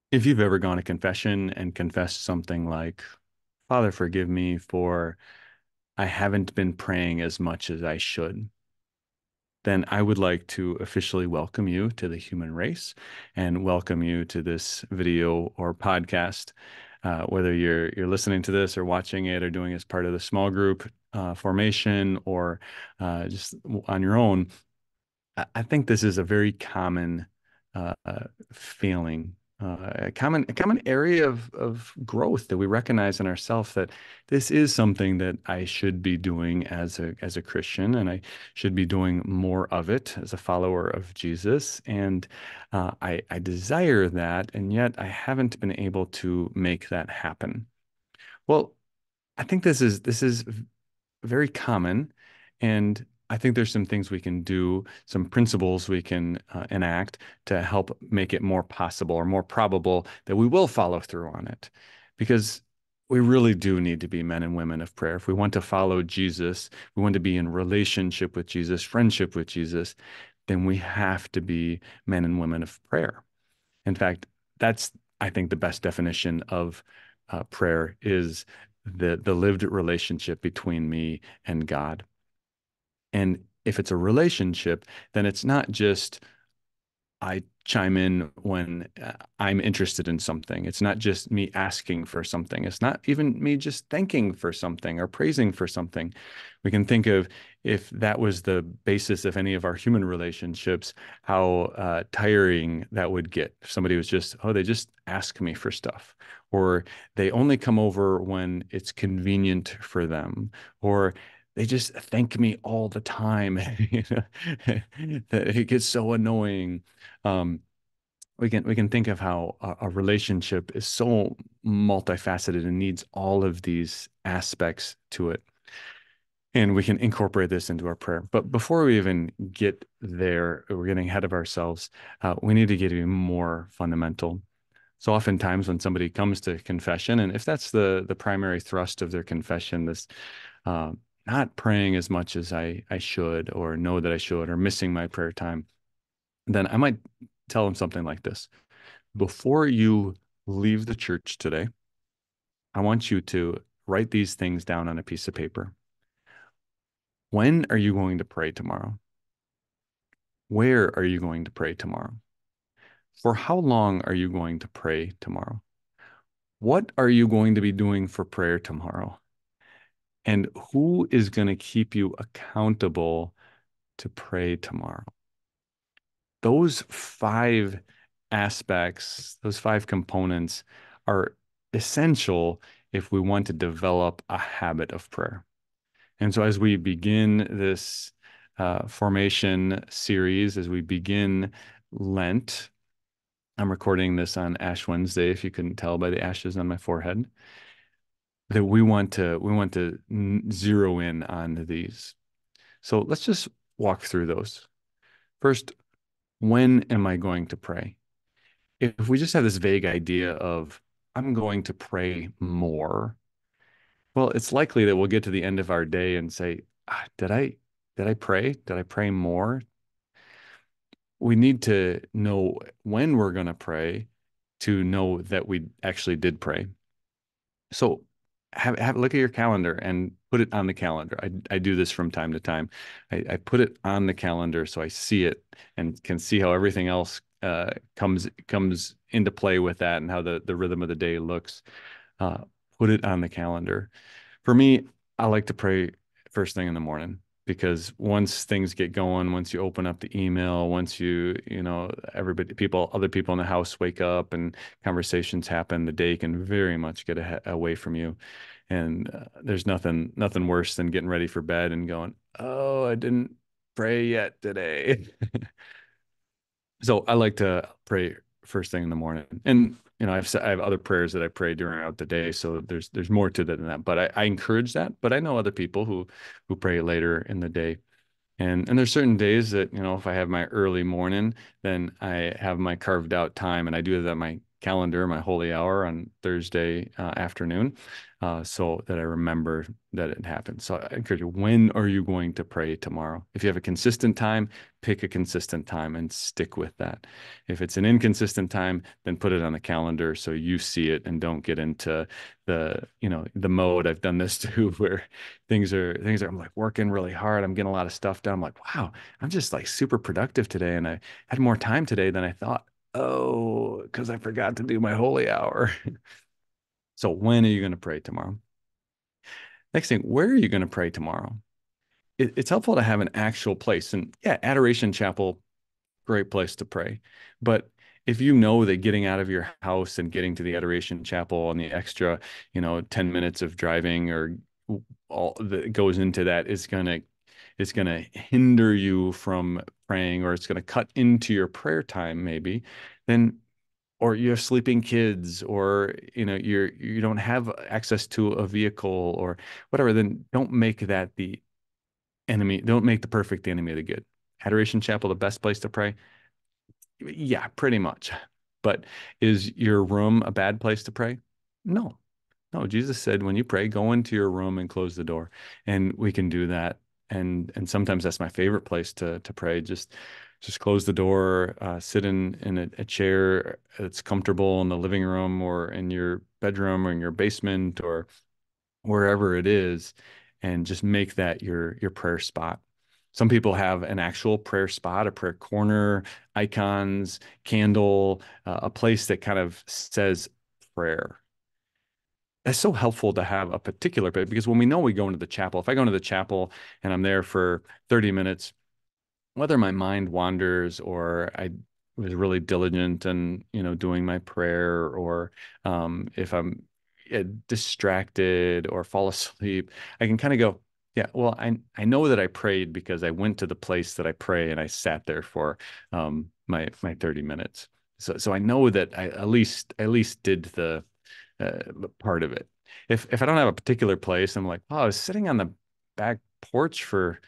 If you've ever gone to confession and confessed something like, Father, forgive me for I haven't been praying as much as I should, then I would like to officially welcome you to the human race and welcome you to this video or podcast. Whether you're listening to this or watching it or doing it as part of the small group formation or just on your own, I think this is a very common feeling, a common area of growth that we recognize in ourselves that this is something that I should be doing as a Christian, and I should be doing more of it as a follower of Jesus. And I desire that, and yet I haven't been able to make that happen. Well, I think this is very common. And I think there's some things we can do, some principles we can enact to help make it more possible or more probable that we will follow through on it. Because we really do need to be men and women of prayer. If we want to follow Jesus, we want to be in relationship with Jesus, friendship with Jesus, then we have to be men and women of prayer. In fact, that's, I think, the best definition of prayer is the lived relationship between me and God. And if it's a relationship, then it's not just I chime in when I'm interested in something. It's not just me asking for something. It's not even me just thanking for something or praising for something. We can think of if that was the basis of any of our human relationships, how tiring that would get. If somebody was just, oh, they just ask me for stuff, or they only come over when it's convenient for them, or they just thank me all the time. You know, that it gets so annoying. um, we can think of how a relationship is so multifaceted and needs all of these aspects to it. And we can incorporate this into our prayer. But before we even get there, we're getting ahead of ourselves. We need to get even more fundamental. So oftentimes when somebody comes to confession, and if that's the primary thrust of their confession, this uh, not praying as much as I should or know that I should or missing my prayer time, then I might tell them something like this. Before you leave the church today, I want you to write these things down on a piece of paper. When are you going to pray tomorrow? Where are you going to pray tomorrow? For how long are you going to pray tomorrow? What are you going to be doing for prayer tomorrow? And who is going to keep you accountable to pray tomorrow? Those five aspects, those five components are essential if we want to develop a habit of prayer. And so, as we begin this formation series, as we begin Lent, I'm recording this on Ash Wednesday, if you couldn't tell by the ashes on my forehead, that we want to zero in on these. So let's just walk through those. First, when am I going to pray? If we just have this vague idea of I'm going to pray more, well, it's likely that we'll get to the end of our day and say, did I pray? Did I pray more? We need to know when we're going to pray to know that we actually did pray. So have look at your calendar and put it on the calendar. I do this from time to time. I put it on the calendar so I see it and can see how everything else comes into play with that and how the rhythm of the day looks. Uh, put it on the calendar. For me, I like to pray first thing in the morning because once things get going, once you open up the email, once everybody, other people in the house wake up and conversations happen, the day can very much get away from you. And there's nothing worse than getting ready for bed and going, oh, I didn't pray yet today. So I like to pray first thing in the morning. And I have other prayers that I pray during the day, so there's more to that than that. But I encourage that. But I know other people who pray later in the day. And there's certain days that, if I have my early morning, then I have my carved out time and I do that on my calendar my holy hour on Thursday afternoon, so that I remember that it happened. So I encourage you, when are you going to pray tomorrow? If you have a consistent time, pick a consistent time and stick with that. If it's an inconsistent time, then put it on the calendar so you see it and don't get into the mode. I've done this too, where things are, I'm like working really hard. I'm getting a lot of stuff done. I'm like, wow, I'm just like super productive today. And I had more time today than I thought. Oh, because I forgot to do my holy hour. So when are you going to pray tomorrow? Next thing, where are you going to pray tomorrow? It's helpful to have an actual place. And yeah, Adoration Chapel, great place to pray. But if you know that getting out of your house and getting to the Adoration Chapel and the extra, 10 minutes of driving or all that goes into that is gonna hinder you from praying, or it's gonna cut into your prayer time, maybe, then, or you have sleeping kids, or you don't have access to a vehicle or whatever, then don't make that the enemy. Don't make the perfect the enemy of the good. Adoration Chapel, the best place to pray? Yeah, pretty much. But is your room a bad place to pray? No. No, Jesus said, when you pray, go into your room and close the door. And we can do that. And sometimes that's my favorite place to pray. Just close the door, sit in a chair that's comfortable in the living room or in your bedroom or in your basement or wherever it is, and just make that your prayer spot. Some people have an actual prayer spot, a prayer corner, icons, candle, a place that kind of says prayer. That's so helpful to have a particular bit, because when we know we go into the chapel, if I go into the chapel and I'm there for 30 minutes, whether my mind wanders or I was really diligent and doing my prayer, or if I'm distracted or fall asleep, I can kind of go, yeah, well, I know that I prayed because I went to the place that I pray and I sat there for my 30 minutes. So I know that I at least did the uh, part of it. If I don't have a particular place, I'm like, oh, I was sitting on the back porch for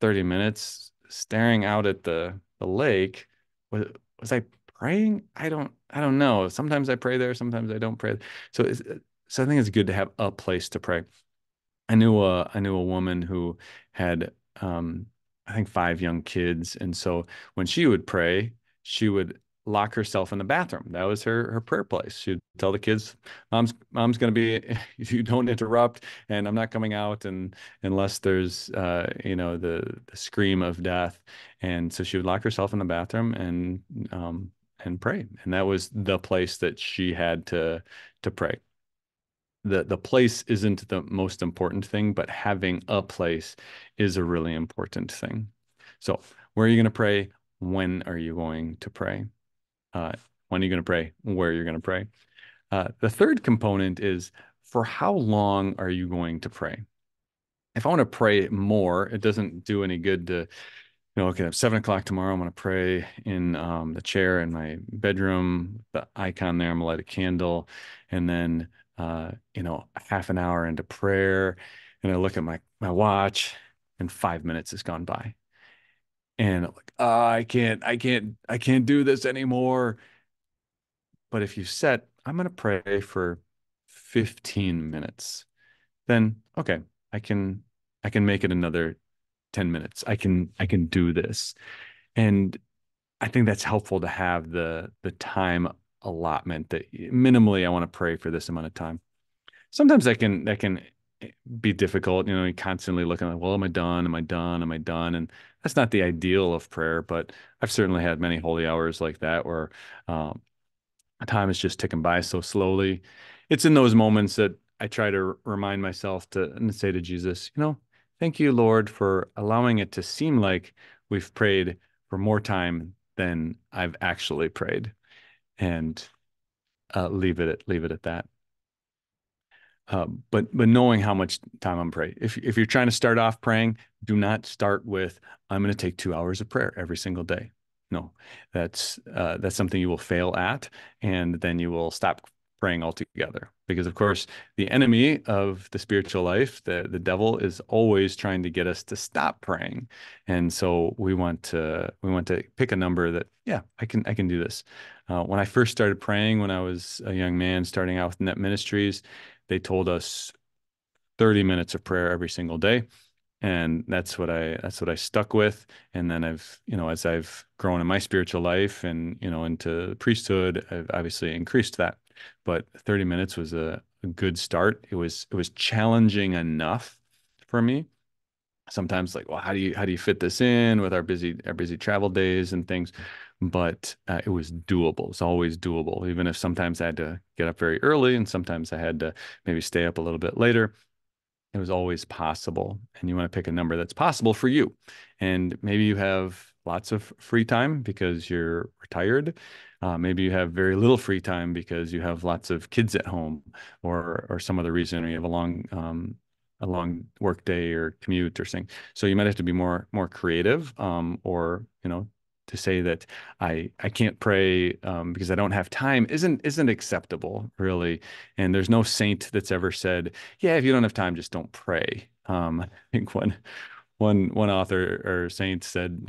30 minutes staring out at the lake. Was I praying? I don't know. Sometimes I pray there, sometimes I don't pray. So so I think it's good to have a place to pray. I knew a woman who had I think 5 young kids, and so when she would pray, she would lock herself in the bathroom. That was her prayer place. She'd tell the kids, "Mom's going to be. You don't interrupt, and I'm not coming out, and unless there's the scream of death." And so she would lock herself in the bathroom and pray, and that was the place that she had to pray. The place isn't the most important thing, but having a place is a really important thing. So, where are you going to pray? When are you going to pray? Uh, when are you going to pray? Where are you going to pray? The third component is, for how long are you going to pray? If I want to pray more, it doesn't do any good to okay, at 7 o'clock tomorrow, I'm going to pray in the chair in my bedroom, the icon there. I'm going to light a candle. And then, half an hour into prayer, and I look at my watch, and 5 minutes has gone by. And I'm like, oh, I can't do this anymore. But if you set, I'm going to pray for 15 minutes, then okay, I can, I can make it another 10 minutes. I can do this. And I think that's helpful to have the time allotment that minimally I want to pray for this amount of time. Sometimes that can be difficult, constantly looking like, well, am I done? Am I done? Am I done? And that's not the ideal of prayer, but I've certainly had many holy hours like that where um, time is just ticking by so slowly. It's in those moments that I try to remind myself to and say to Jesus, thank you, Lord, for allowing it to seem like we've prayed for more time than I've actually prayed, and leave it at that. But knowing how much time I'm praying. If you're trying to start off praying, do not start with, I'm going to take 2 hours of prayer every single day. No, that's something you will fail at, and then you will stop praying altogether. Because of course, the enemy of the spiritual life, the devil, is always trying to get us to stop praying. And so we want to pick a number that, yeah, I can do this. When I first started praying, when I was a young man starting out with Net Ministries, they told us 30 minutes of prayer every single day, and that's what I stuck with. And then as I've grown in my spiritual life and into priesthood, I've obviously increased that. But 30 minutes was a good start. It was challenging enough for me sometimes, like, well, how do you fit this in with our busy travel days and things. But it was doable. It's always doable, even if sometimes I had to get up very early and sometimes I had to maybe stay up a little bit later. It was always possible. And you want to pick a number that's possible for you. And maybe you have lots of free time because you're retired. Maybe you have very little free time because you have lots of kids at home, or some other reason, or you have a long work day or commute or something. So you might have to be more creative, or to say that I can't pray because I don't have time isn't acceptable, really. And there's no saint that's ever said, yeah, if you don't have time, just don't pray. I think one author or saint said,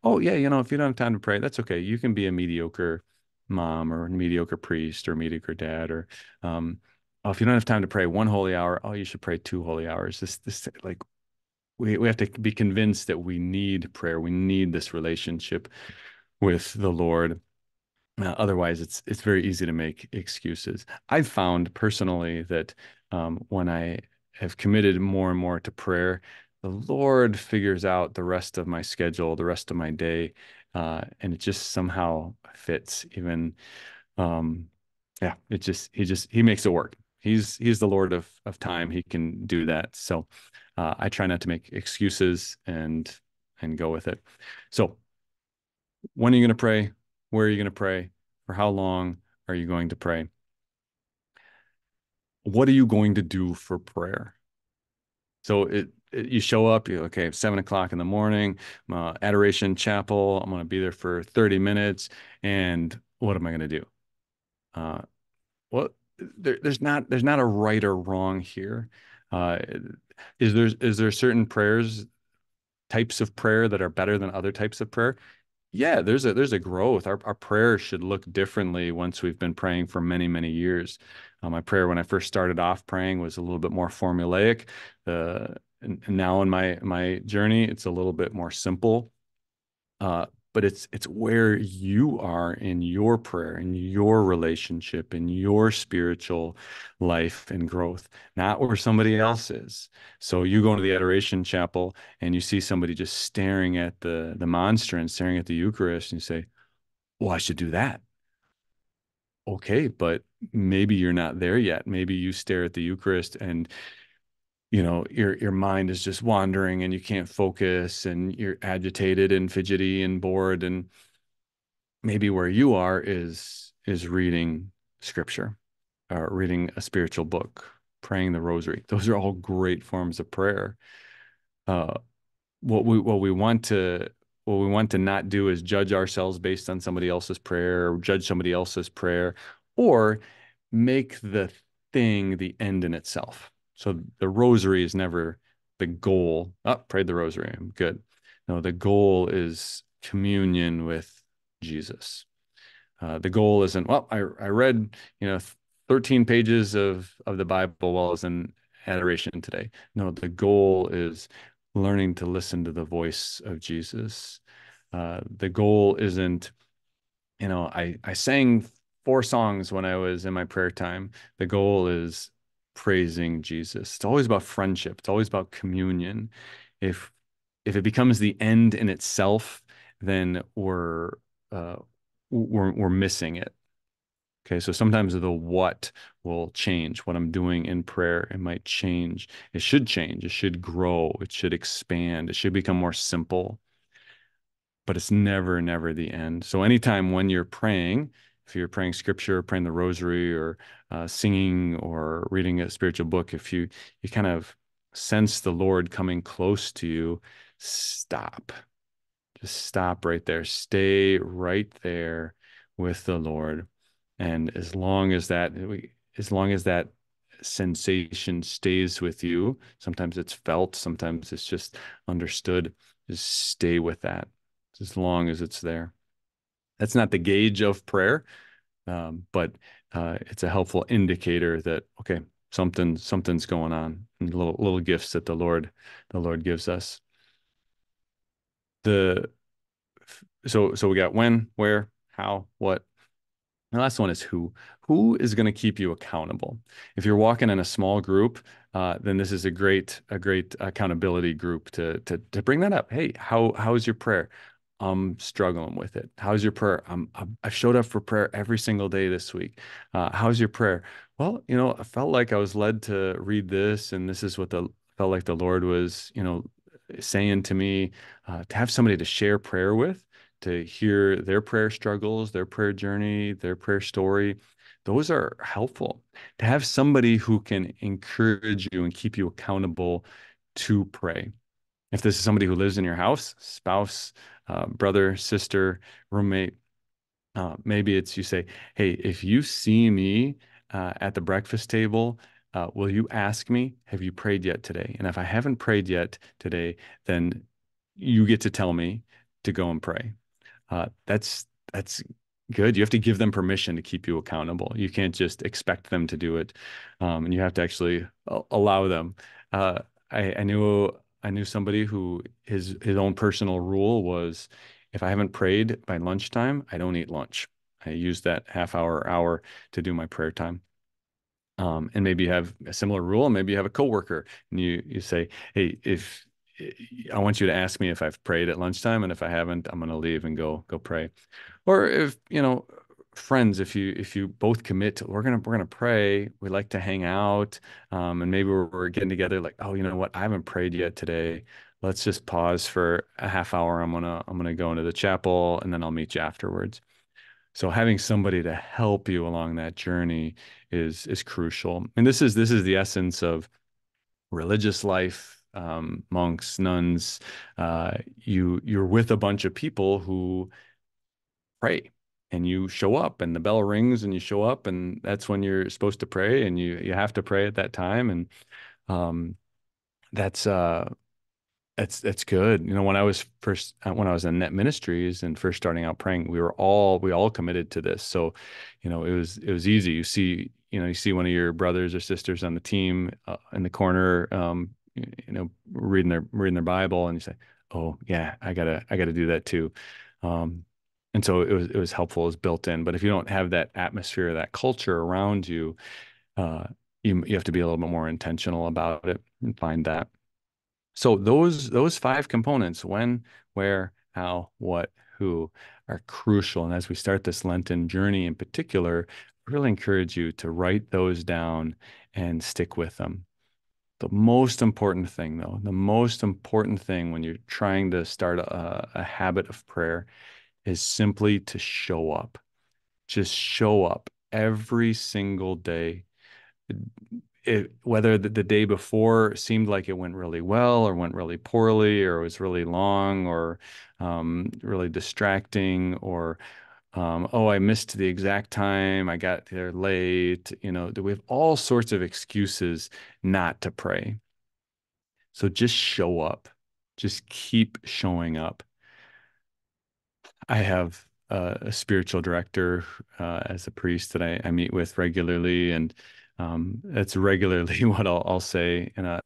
oh yeah, if you don't have time to pray, that's okay. You can be a mediocre mom or a mediocre priest or mediocre dad, or oh, if you don't have time to pray 1 holy hour, oh, you should pray 2 holy hours. This like we have to be convinced that we need prayer. We need this relationship with the Lord. Otherwise, it's very easy to make excuses. I've found personally that when I have committed more and more to prayer, the Lord figures out the rest of my schedule, the rest of my day, and it just somehow fits. Even, um, yeah, he makes it work. He's the Lord of time. He can do that. So I try not to make excuses and go with it. So when are you going to pray? Where are you going to pray? For how long are you going to pray? What are you going to do for prayer? So you show up, okay, 7 o'clock in the morning, Adoration Chapel. I'm going to be there for 30 minutes. And what am I going to do? Uh, well, there's not a right or wrong here. Uh, is there certain types of prayer that are better than other types of prayer? Yeah, there's a growth. Our prayers should look differently once we've been praying for many, many years. My prayer when I first started off praying was a little bit more formulaic. And now in my journey, it's a little bit more simple. But it's where you are in your prayer, in your relationship, in your spiritual life and growth, not where somebody else is. So you go to the Adoration Chapel and you see somebody just staring at the monstrance, staring at the Eucharist, and you say, "Well, I should do that." Okay, but maybe you're not there yet. Maybe you stare at the Eucharist and your mind is just wandering and you can't focus and you're agitated and fidgety and bored. And maybe where you are is reading scripture, or reading a spiritual book, praying the rosary. Those are all great forms of prayer. uh what we want to not do is judge ourselves based on somebody else's prayer, or judge somebody else's prayer, or make the thing the end in itself. So the rosary is never the goal. Oh, prayed the rosary, I'm good. No, the goal is communion with Jesus. The goal isn't, well, I read 13 pages of the Bible while I was in adoration today. No, the goal is learning to listen to the voice of Jesus. The goal isn't, I sang 4 songs when I was in my prayer time. The goal is praising Jesus. It's always about friendship. It's always about communion. If if it becomes the end in itself, then uh, we're missing it. Okay, so sometimes the what will change. What I'm doing in prayer, it might change. It should change. It should grow. It should expand. It should become more simple, but it's never, never the end. So anytime when you're praying, if you're praying scripture, praying the rosary, or singing or reading a spiritual book, if you kind of sense the Lord coming close to you, stop. Just stop right there. Stay right there with the Lord. And as long as that sensation stays with you, sometimes it's felt, sometimes it's just understood, just stay with that as long as it's there. That's not the gauge of prayer, but it's a helpful indicator that okay, something's going on, and little gifts that the Lord gives us. The so we got when, where, how, what. The last one is who. Who is going to keep you accountable? If you're walking in a small group, then this is a great accountability group to bring that up. Hey, how's your prayer? I'm struggling with it. How's your prayer? I showed up for prayer every single day this week. How's your prayer? Well, I felt like I was led to read this, and this is what the felt like the Lord was, saying to me, to have somebody to share prayer with, to hear their prayer struggles, their prayer journey, their prayer story. Those are helpful. To have somebody who can encourage you and keep you accountable to pray. If this is somebody who lives in your house, spouse, brother, sister, roommate, maybe it's you say, hey, if you see me at the breakfast table, will you ask me, have you prayed yet today? And if I haven't prayed yet today, then you get to tell me to go and pray. That's good. You have to give them permission to keep you accountable. You can't just expect them to do it, and you have to actually allow them. Uh, I knew somebody who his own personal rule was, if I haven't prayed by lunchtime, I don't eat lunch. I use that half hour to do my prayer time. And maybe you have a similar rule, and maybe you have a coworker, and you say, "Hey, if I want you to ask me if I've prayed at lunchtime, and if I haven't, I'm going to leave and go pray." Or if, friends, if you both commit to, we're gonna pray, we like to hang out, and maybe we're getting together, like, oh, you know what, I haven't prayed yet today. Let's just pause for a half hour. I'm gonna go into the chapel, and then I'll meet you afterwards. So having somebody to help you along that journey is crucial. And this is the essence of religious life, monks, nuns. You're with a bunch of people who pray, and you show up, and the bell rings, and you show up, and that's when you're supposed to pray, and you have to pray at that time. And um, that's that's good. When I was in Net Ministries and first starting out praying, we all committed to this. So, it was easy. You see one of your brothers or sisters on the team in the corner, reading their Bible, and you say, "Oh yeah, I gotta do that too." Um, and so it was helpful, it was built in. But if you don't have that atmosphere, that culture around you, uh, you have to be a little bit more intentional about it and find that. So those five components, when, where, how, what, who, are crucial. And as we start this Lenten journey in particular, I really encourage you to write those down and stick with them. The most important thing, though, the most important thing when you're trying to start a habit of prayer is simply to show up. Just show up every single day, whether the day before seemed like it went really well or went really poorly or was really long or really distracting, or oh, I missed the exact time, I got there late. We have all sorts of excuses not to pray. So just show up. Just keep showing up. I have a spiritual director as a priest that I meet with regularly, and that's regularly what I'll say. And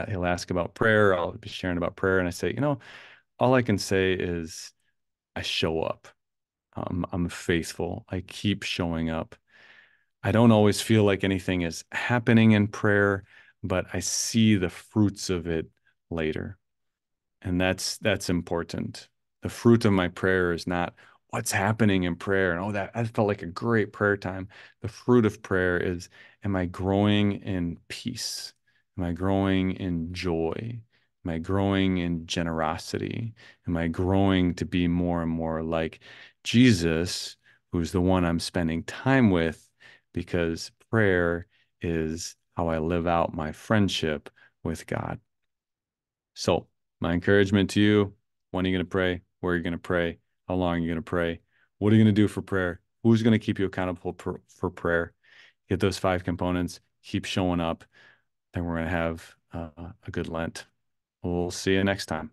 he'll ask about prayer. I'll be sharing about prayer, and I say, all I can say is I show up. I'm faithful. I keep showing up. I don't always feel like anything is happening in prayer, but I see the fruits of it later. And that's important. The fruit of my prayer is not what's happening in prayer. And oh, that felt like a great prayer time. The fruit of prayer is, am I growing in peace? Am I growing in joy? Am I growing in generosity? Am I growing to be more and more like Jesus, who's the one I'm spending time with? Because prayer is how I live out my friendship with God. So, my encouragement to you: when are you going to pray? Where are you going to pray? How long are you going to pray? What are you going to do for prayer? Who's going to keep you accountable for prayer? Get those five components, keep showing up, then we're going to have a good Lent. We'll see you next time.